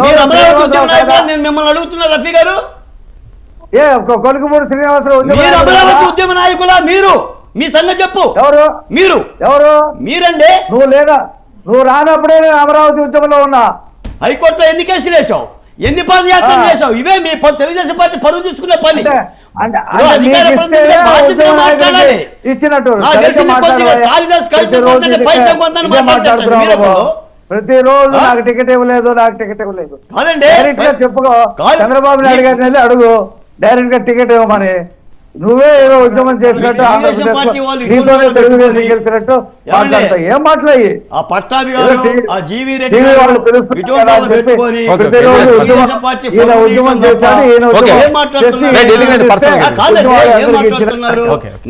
మీరు అమరావతి ఉద్యమ నాయకులు నేను మిమ్మల్ని అడుగుతున్నా రఫీ గారు. కొలుకుపూడి శ్రీనివాసరావు మీరు అమరావతి ఉద్యమ నాయకులా? మీరు మీ సంగతి చెప్పు. ఎవరు మీరండి. నువ్వు లేదా? నువ్వు రానప్పుడే నేను అమరావతి ఉద్యమంలో ఉన్నా. హైకోర్టులో ఎన్ని కేసులు వేసావు, ఎన్ని పాదయాత్రలు చేసావు? ఇవే మీ తెలుగుదేశం పార్టీ పరువు తీసుకునే పని. ప్రతిరోజు నాకు టికెట్ ఇవ్వలేదు, నాకు టికెట్ ఇవ్వలేదు. డైరెక్ట్ గా చెప్పుకో, చంద్రబాబు నాయుడు గారిని వెళ్ళి అడుగు డైరెక్ట్ గా టికెట్ ఇవ్వమని. నువ్వే ఏదో ఉద్యమం చేసినట్టు, నీతోనే తెలుగుదేశం గెలిచినట్టు మాట్లాడతావు. ఏం మాట్లాడి ఉద్యమం చేశాడు,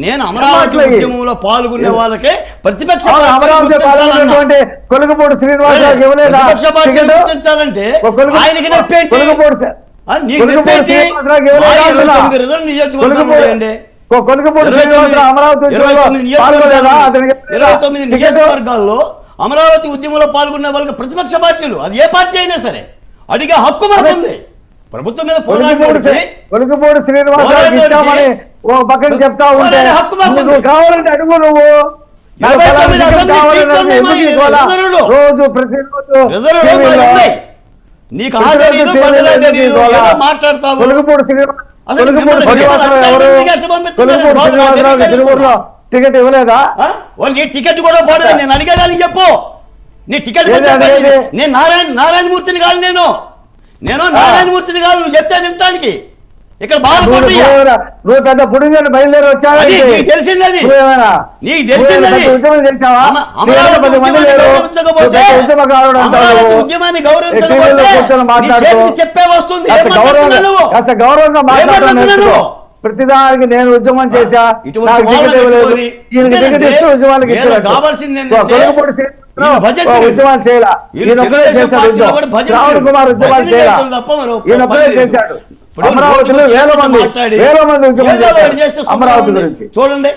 నేను అమరావతి ఉద్యమంలో పాల్గొనే వాళ్ళకే ప్రతిపక్ష కొలుకుపూడి శ్రీనివాసరావు ఇవ్వలేదా గుర్తించాలంటే ఆయనకి నొప్పేంటి? నియోజకవర్గాల్లో అమరావతి ఉద్యమంలో పాల్గొనే వాళ్ళకి ప్రతిపక్ష పార్టీలు, అది ఏ పార్టీ అయినా సరే, అడిగే హక్కు మనకుంది. ప్రభుత్వం మీద కొలుకుపూడి శ్రీనివాసరావు ఇచ్చామని ఓ పక్కన చెప్తా ఉంటే కావాలంటే అడుగు. నువ్వు రోజు ప్రతిరోజు నీకు మాట్లాడతావు. టికెట్ ఇవ్వలేదా? టికెట్ కూడా పోలేదు. నేను అడిగేదానికి చెప్పు. నీ టికెట్ నేను నారాయణమూర్తిని కాదు, నేను నారాయణమూర్తిని కాదు. నువ్వు చెప్తే వింటానికి ఇక్కడ నువ్వు పెద్ద పుడుంగని బయలుదేరి వచ్చావు. తెలిసింది ఉద్యమాన్ని చెప్పే వస్తుంది. గౌరవంగా మాట్లాడుతున్నాను. ప్రతిదానికి నేను ఉద్యమం చేశా, ఉద్యమాలు చేయాల. శ్రావణ్ కుమార్ ఉద్యమాలు చేయాల, ఈయనొక్కడే చేశాడు. అమరావతిలో వేల మంది ఉద్యమం చేశారు అమరావతి గురించి. చూడండి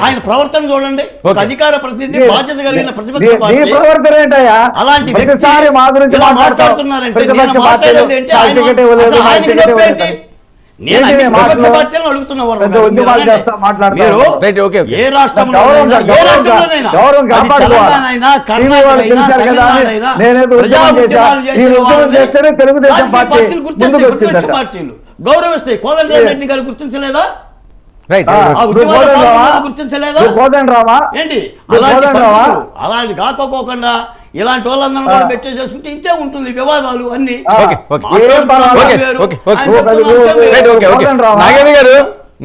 ఆయన ప్రవర్తన, చూడండి. ఒక అధికార ప్రతినిధి, బాధ్యత కలిగిన ప్రతిపక్ష ప్రవర్తన ఏంటయ్యా? అలాంటి ప్రతిసారి మా గురించి మాట్లాడుతున్నారంటే ఏ రాష్ట్రంలో తెలుగుదేశం పార్టీలు గౌరవిస్తాయి. కోదండరామరెడ్డి గారు గుర్తించలేదా? గుర్తించలేదా? ఏంటి అలాంటి కాకపోకుండా ఇలాంటి వాళ్ళందరూ కూడా పెట్టేసేసుకుంటే ఇంతే ఉంటుంది. వివాదాలు అన్ని.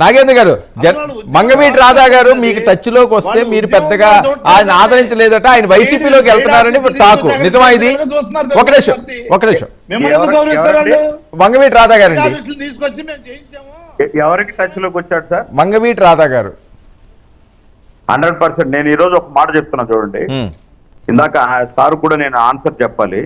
నాగేంద్ర గారు, మంగవీటి రాధా గారు మీకు టచ్ లోకి వస్తే మీరు పెద్దగా ఆయన ఆదరించలేదట, ఆయన వైసీపీలోకి వెళ్తున్నారని టాకు. నిజమా ఇది? ఒక నిమిషం మంగవీటి రాధా గారు అండి. ఎవరికి టచ్ లోకి వచ్చాడు సార్? మంగవీటి రాధా గారు 100%. నేను ఈ రోజు ఒక మాట చెప్తున్నా చూడండి. ఇందాక సార్ కూడా నేను ఆన్సర్ చెప్పాలి.